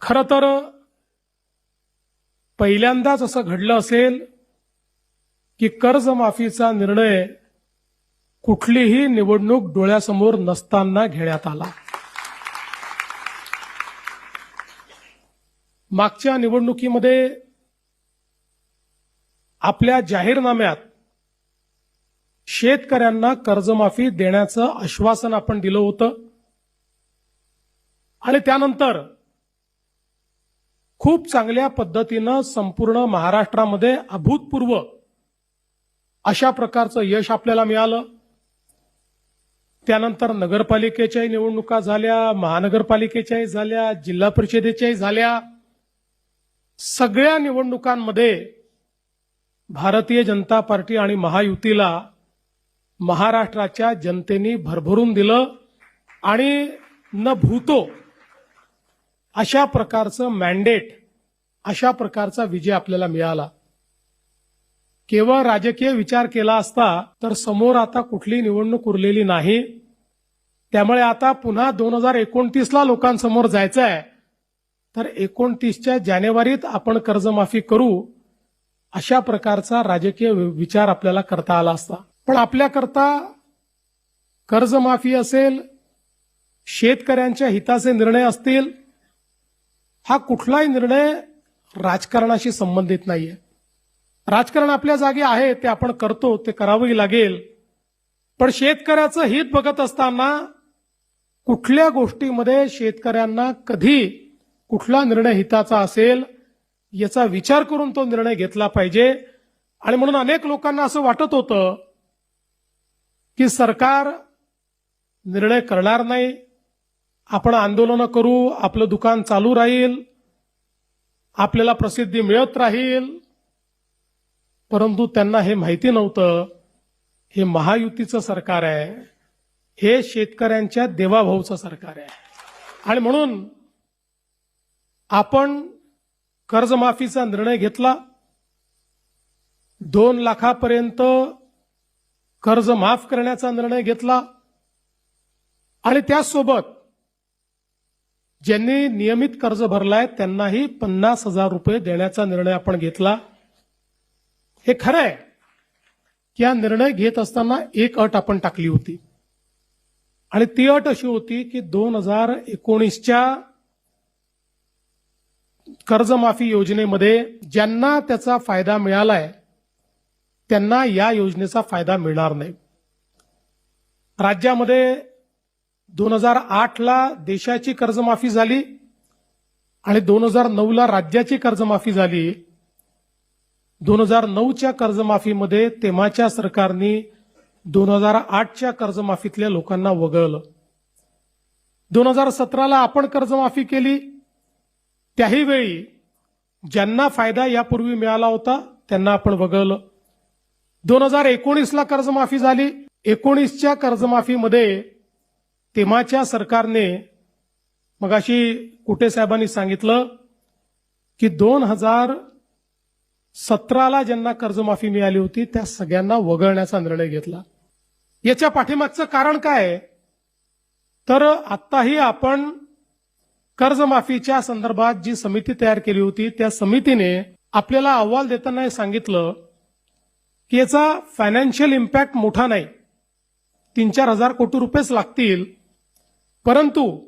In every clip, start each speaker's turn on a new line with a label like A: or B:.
A: खरं तर पहिल्यांदाच असं घडलं असेल की कर्जमाफीचा निर्णय कुठलीही निवडणूक डोळ्यासमोर नसताना घेण्यात आला। मागच्या निवडणुकीमध्ये आपल्या जाहीरनाम्यात शेतकऱ्यांना कर्जमाफी देण्याचं आश्वासन आपण दिलं होतं आणि त्यानंतर खूप चांगल्या पद्धतीनं संपूर्ण महाराष्ट्रामध्ये अभूतपूर्व अशा प्रकारचं यश आपल्याला मिळालं। त्यानंतर नगरपालिकेच्याही निवडणुका झाल्या, महानगरपालिकेच्याही झाल्या, जिल्हा परिषदेच्याही झाल्या। सगळ्या निवडणुकांमध्ये भारतीय जनता पार्टी आणि महायुतीला महाराष्ट्राच्या जनतेने भरभरून दिलं आणि न भूतो अशा प्रकारचं मॅन्डेट, अशा प्रकारचा विजय आपल्याला मिळाला। केवळ राजकीय विचार केला असता तर समोर आता कुठली निवडणूक उरलेली नाही। त्यामुळे आता पुन्हा 2029ला लोकांसमोर जायचं आहे, तर 29च्या जानेवारीत आपण कर्जमाफी करू अशा प्रकारचा राजकीय विचार आपल्याला करता आला असता। पण आपल्याकरता कर्जमाफी असेल, शेतकऱ्यांच्या हिताचे निर्णय असतील, हा कुठलाही निर्णय राजकारणाशी संबंधित नाहीये। राजकारण आपल्या जागी आहे, ते आपण करतो, ते करावंही लागेल। पण शेतकऱ्याचं हित बघत असताना कुठल्या गोष्टीमध्ये शेतकऱ्यांना कधी कुठला निर्णय हिताचा असेल याचा विचार करून तो निर्णय घेतला पाहिजे। आणि म्हणून अनेक लोकांना असं वाटत होतं की सरकार निर्णय करणार नाही, आपण आंदोलन करू, आपलं दुकान चालू राहील, आपल्याला प्रसिद्धी मिळत राहील। परंतु त्यांना हे माहिती नव्हतं, हे महायुतीचं सरकार आहे, हे शेतकऱ्यांच्या देवाभाऊचं सरकार आहे। आणि म्हणून आपण कर्जमाफीचा निर्णय घेतला। 2 लाखापर्यंत कर्ज माफ करण्याचा निर्णय घेतला आणि त्याचसोबत ज्यांनी नियमित कर्ज भरलाय त्यांनाही 50,000 रुपये देण्याचा निर्णय आपण घेतला। हे खरं आहे की हा निर्णय घेत असताना एक अट आपण टाकली होती आणि ती अट अशी होती की 2019च्या कर्जमाफी योजनेमध्ये ज्यांना त्याचा फायदा मिळालाय त्यांना या योजनेचा फायदा मिळणार नाही। राज्यामध्ये 2008ला देशाची कर्जमाफी झाली आणि 2009ला राज्याची कर्जमाफी झाली। 2009च्या कर्जमाफीमध्ये तेव्हाच्या सरकारने 2008च्या कर्जमाफीतल्या लोकांना वगळलं। 2017ला आपण कर्जमाफी केली, त्याही वेळी ज्यांना फायदा यापूर्वी मिळाला होता त्यांना आपण वगळलं। 2019ला कर्जमाफी झाली। 19च्या कर्जमाफीमध्ये तेव्हाच्या सरकारने, मगाशी कुटे साहेबांनी सांगितलं की 2017ला ज्यांना कर्जमाफी मिळाली होती त्या सगळ्यांना वगळण्याचा निर्णय घेतला। याच्या पाठीमागचं कारण काय? तर आत्ताही आपण कर्जमाफीच्या संदर्भात जी समिती तयार केली होती त्या समितीने आपल्याला अहवाल देताना हे सांगितलं की याचा फायनान्शियल इम्पॅक्ट मोठा नाही, 3-4 हजार कोटी रुपयेच लागतील। परंतु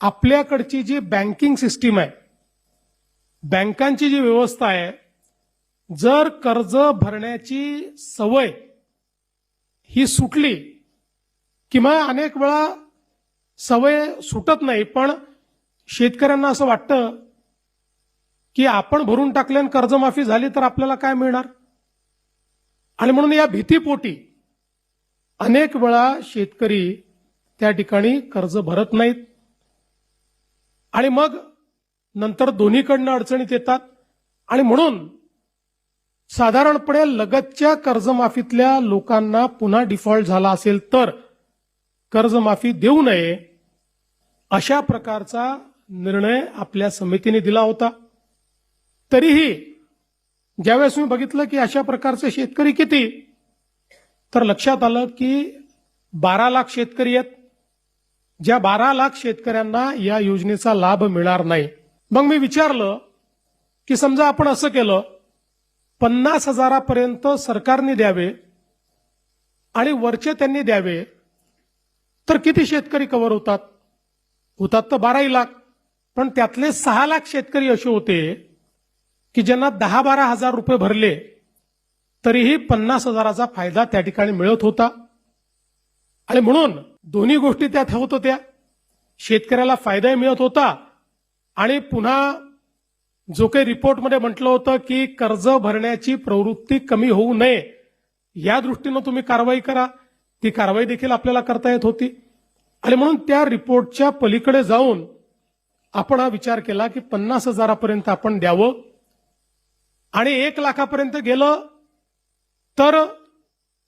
A: आपल्याकडची जी बँकिंग सिस्टीम आहे, बँकांची जी व्यवस्था आहे, जर कर्ज भरण्याची सवय ही सुटली किंवा अनेक वेळा सवय सुटत नाही, पण शेतकऱ्यांना असं वाटतं की आपण भरून टाकल्याने कर्जमाफी झाली तर आपल्याला काय मिळणार, आणि म्हणून या भीतीपोटी अनेक वेळा शेतकरी त्या ठिकाणी कर्ज भरत नाहीत आणि मग नंतर दोन्हीकडनं अडचणीत येतात। आणि म्हणून साधारणपणे लगतच्या कर्जमाफीतल्या लोकांना पुन्हा डिफॉल्ट झाला असेल तर कर्जमाफी देऊ नये अशा प्रकारचा निर्णय आपल्या समितीने दिला होता। तरीही ज्यावेळेस मी बघितलं की अशा प्रकारचे शेतकरी किती, तर लक्षात आलं की 12 लाख शेतकरी आहेत ज्या 12 लाख शेतकऱ्यांना या योजनेचा लाभ मिळणार नाही. मग मी विचारलं की समजा आपण असं केलं, 50,000पर्यंत सरकारने द्यावे आणि वरचे त्यांनी द्यावे, तर किती शेतकरी कव्हर होतात? होतात तर 12 लाख. पण त्यातले 6 लाख शेतकरी असे होते की ज्यांना 10-12 हजार रुपये भरले तरीही 50,000चा फायदा त्या ठिकाणी मिळत होता. आणि म्हणून दोन्ही गोष्टी त्यात होत होत्या. शेतकऱ्याला फायदाही मिळत होता आणि पुन्हा जो काही रिपोर्टमध्ये म्हटलं होतं की कर्ज भरण्याची प्रवृत्ती कमी होऊ नये या दृष्टीनं तुम्ही कारवाई करा, ती कारवाई देखील आपल्याला करता येत होती. आणि म्हणून त्या रिपोर्टच्या पलीकडे जाऊन आपण हा विचार केला की 50,000पर्यंत आपण द्यावं आणि 1 लाखापर्यंत गेलं तर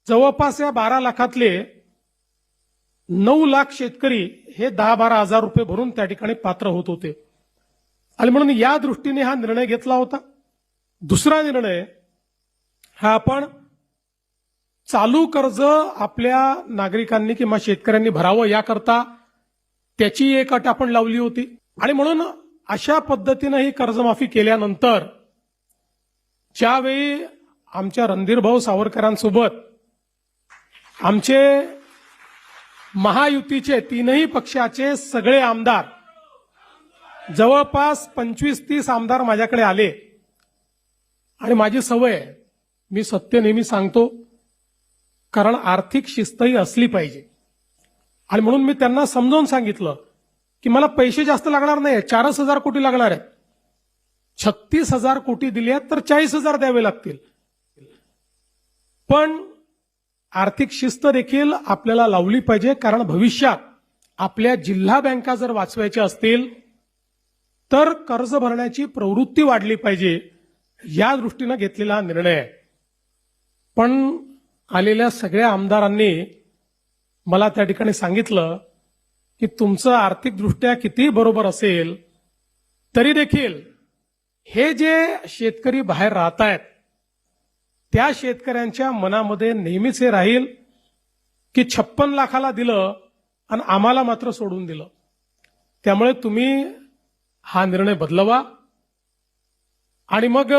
A: जवळपास या 12 लाखातले 9 लाख शेतकरी हे 10-12 हजार रुपये भरून त्या ठिकाणी पात्र होत होते. आणि म्हणून या दृष्टीने हा निर्णय घेतला होता. दुसरा निर्णय हा आपण चालू कर्ज आपल्या नागरिकांनी किंवा शेतकऱ्यांनी भरावं याकरता त्याची एक अट आपण लावली होती. आणि म्हणून अशा पद्धतीनं ही कर्जमाफी केल्यानंतर ज्यावेळी आमच्या रणधीरभाऊ सावरकरांसोबत आमचे महायुतीचे 3ही पक्षाचे सगळे आमदार, जवळपास 25-30 आमदार माझ्याकडे आले. आणि माझी सवय आहे, मी सत्य नेहमी सांगतो, कारण आर्थिक शिस्तही असली पाहिजे. आणि म्हणून मी त्यांना समजावून सांगितलं की मला पैसे जास्त लागणार नाही, 4,000 कोटी लागणार आहेत. 36,000 कोटी दिले आहेत तर 40,000 द्यावे लागतील. पण आर्थिक शिस्त देखील आपल्याला लावली पाहिजे, कारण भविष्यात आपल्या जिल्हा बँका जर वाचवायच्या असतील तर कर्ज भरण्याची प्रवृत्ती वाढली पाहिजे, या दृष्टीनं घेतलेला हा निर्णय आहे. पण आलेल्या सगळ्या आमदारांनी मला त्या ठिकाणी सांगितलं की तुमचं आर्थिकदृष्ट्या किती बरोबर असेल तरी देखील हे जे शेतकरी बाहेर राहत आहेत त्या शेतकऱ्यांच्या मनामध्ये नेहमीच हे राहील की 56 लाखाला दिलं आणि आम्हाला मात्र सोडून दिलं. त्यामुळे तुम्ही हा निर्णय बदलवा. आणि मग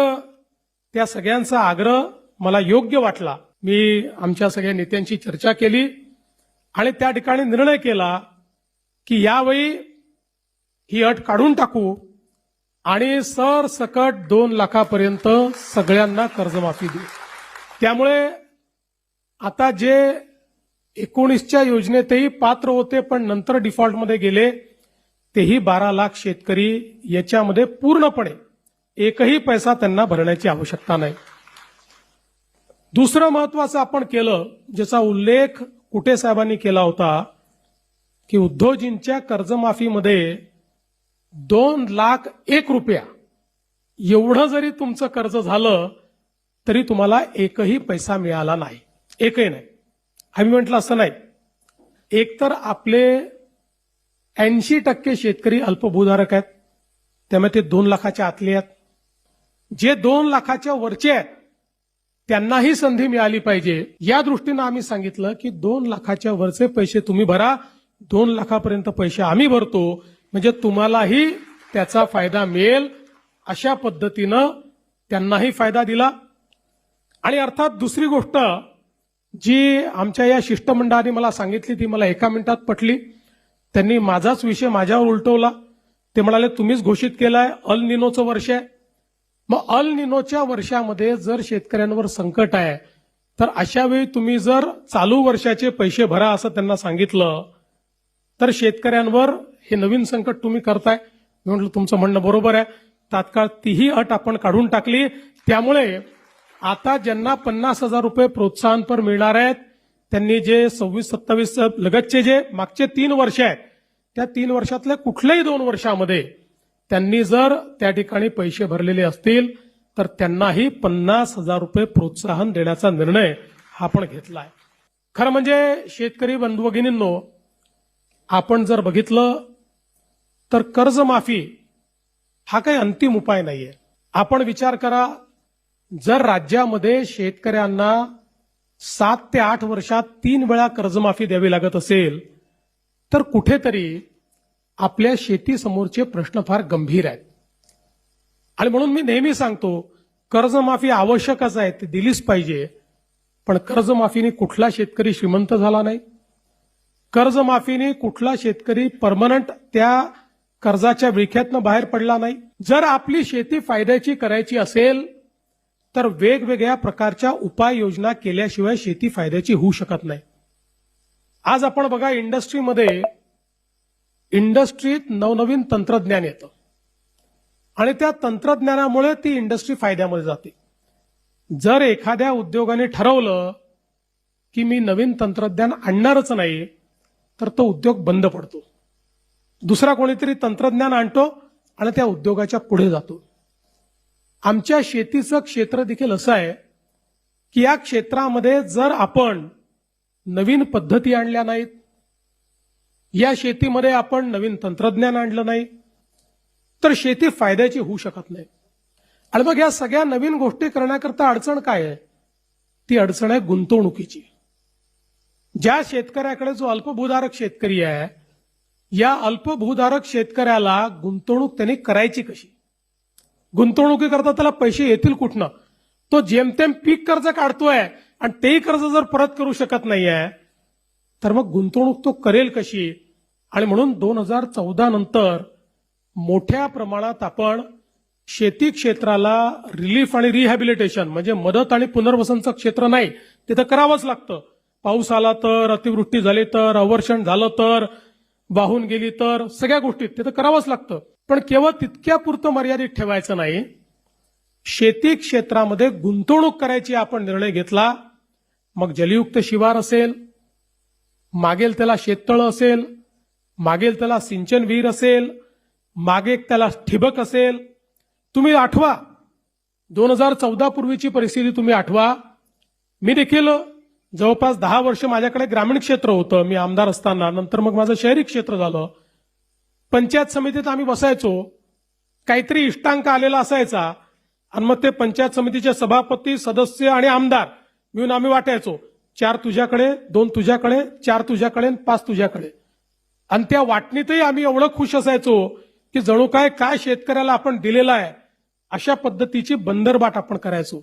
A: त्या सगळ्यांचा आग्रह मला योग्य वाटला. मी आमच्या सगळ्या नेत्यांची चर्चा केली आणि त्या ठिकाणी निर्णय केला की यावेळी ही अट काढून टाकू आणि सरसकट 2 लाखापर्यंत सगळ्यांना कर्जमाफी देऊ. त्यामुळे आता जे 19च्या योजनेतही पात्र होते पण नंतर डिफॉल्टमध्ये गेले तेही 12 लाख शेतकरी याच्यामध्ये पूर्णपणे एकही पैसा त्यांना भरण्याची आवश्यकता नाही. दुसरं महत्वाचं आपण केलं, ज्याचा उल्लेख कुटे साहेबांनी केला होता, की उद्धवजींच्या कर्जमाफीमध्ये 2,01,000 रुपया एवढं जरी तुमचं कर्ज झालं तरी तुम्हाला एकही पैसा मिळाला नाही, एकही नाही. आम्ही म्हटलं असं नाही. एकतर आपले 80% शेतकरी अल्पभूधारक आहेत, त्यामुळे ते 2 लाखाच्या आतले आहेत. जे 2 लाखाच्या वरचे आहेत त्यांनाही संधी मिळाली पाहिजे, या दृष्टीनं आम्ही सांगितलं की 2 लाखाच्या वरचे पैसे तुम्ही भरा, 2 लाखापर्यंत पैसे आम्ही भरतो, म्हणजे तुम्हालाही त्याचा फायदा मिळेल. अशा पद्धतीनं त्यांनाही फायदा दिला. आणि अर्थात दुसरी गोष्ट जी आमच्या या शिष्टमंडळाने मला सांगितली ती मला एका मिनिटात पटली. त्यांनी माझाच विषय माझ्यावर उलटवला. ते म्हणाले तुम्हीच घोषित केलाय अल निनोचं वर्ष आहे. मग अल निनोच्या वर्षामध्ये जर शेतकऱ्यांवर संकट आहे तर अशा वेळी तुम्ही जर चालू वर्षाचे पैसे भरा असं त्यांना सांगितलं तर शेतकऱ्यांवर हे नवीन संकट तुम्ही करताय. मी म्हटलं तुमचं म्हणणं बरोबर आहे. तात्काळ तीही अट आपण काढून टाकली. त्यामुळे आता ज्यांना 50,000 रुपये प्रोत्साहनपर मिळणार आहेत त्यांनी जे 26-27 लगतचे जे मागचे 3 वर्ष आहेत त्या 3 वर्षातल्या कुठल्याही 2 वर्षामध्ये त्यांनी जर त्या ठिकाणी पैसे भरलेले असतील तर त्यांनाही 50,000 रुपये प्रोत्साहन देण्याचा निर्णय हा आपण घेतला आहे. खरं म्हणजे शेतकरी बंधू भगिनींनो, आपण जर बघितलं तर कर्जमाफी हा काही अंतिम उपाय नाहीये. आपण विचार करा, जर राज्यामध्ये शेतकऱ्यांना 7 ते 8 वर्षात 3 वेळा कर्जमाफी द्यावी लागत असेल तर कुठेतरी आपल्या शेतीसमोरचे प्रश्न फार गंभीर आहेत. आणि म्हणून मी नेहमी सांगतो, कर्जमाफी आवश्यकच आहे, ती दिलीच पाहिजे. पण कर्जमाफीने कुठला शेतकरी श्रीमंत झाला नाही. कर्जमाफीने कुठला शेतकरी परमनंट त्या कर्जाच्या विळख्यातनं बाहेर पडला नाही. जर आपली शेती फायद्याची करायची असेल तर वेगवेगळ्या प्रकारच्या उपाययोजना केल्याशिवाय शेती फायद्याची होऊ शकत नाही. आज आपण बघा, इंडस्ट्रीत नवनवीन तंत्रज्ञान येतं आणि त्या तंत्रज्ञानामुळे ती इंडस्ट्री फायद्यामध्ये जाते. जर एखाद्या उद्योगाने ठरवलं की मी नवीन तंत्रज्ञान आणणारच नाही, तर तो उद्योग बंद पडतो. दुसरा कोणीतरी तंत्रज्ञान आणतो आणि त्या उद्योगाच्या पुढे जातो. आमच्या शेतीचं क्षेत्र देखील असं आहे की या क्षेत्रामध्ये जर आपण नवीन पद्धती आणल्या नाहीत, या शेतीमध्ये आपण नवीन तंत्रज्ञान आणलं नाही, तर शेती फायद्याची होऊ शकत नाही. आणि मग या सगळ्या नवीन गोष्टी करण्याकरता अडचण काय आहे? ती अडचण आहे गुंतवणुकीची. ज्या शेतकऱ्याकडे जो अल्पभूधारक शेतकरी आहे, या अल्पभूधारक शेतकऱ्याला गुंतवणूक त्यांनी करायची कशी? गुंतवणुकीकरता त्याला पैसे येतील कुठनं? तो जेमतेम पीक कर्ज काढतोय आणि तेही कर्ज जर परत करू शकत नाहीये, तर मग गुंतवणूक तो करेल कशी? आणि म्हणून 2014 नंतर मोठ्या प्रमाणात आपण शेती क्षेत्राला रिलीफ आणि रिहॅबिलिटेशन म्हणजे मदत आणि पुनर्वसनचं क्षेत्र नाही, तिथं करावंच लागतं. पाऊस आला तर, अतिवृष्टी झाली तर, अवर्षण झालं तर, वाहून गेली तर, सगळ्या गोष्टीत तिथं करावंच लागतं. पण केवळ तितक्यापुरतं मर्यादित ठेवायचं नाही. शेती क्षेत्रामध्ये गुंतवणूक करायची आपण निर्णय घेतला, मग जलयुक्त शिवार असेल, मागेल त्याला शेततळं असेल, मागेल त्याला सिंचन विहीर असेल, मागे त्याला ठिबक असेल. तुम्ही आठवा 2014 पूर्वीची परिस्थिती तुम्ही आठवा. मी देखील जवळपास 10 वर्ष माझ्याकडे ग्रामीण क्षेत्र होतं मी आमदार असताना. नंतर मग माझं शहरी क्षेत्र झालं. पंचायत समितीत आम्ही बसायचो, काहीतरी इष्टांक आलेला असायचा आणि मग ते पंचायत समितीचे सभापती, सदस्य आणि आमदार मिळून आम्ही वाटायचो. 4 तुझ्याकडे, 2 तुझ्याकडे, 4 तुझ्याकडे, 5 तुझ्याकडे. आणि त्या वाटणीतही आम्ही एवढं खुश असायचो की जणू काय शेतकऱ्याला आपण दिलेला आहे अशा पद्धतीची बंदरबाट आपण करायचो.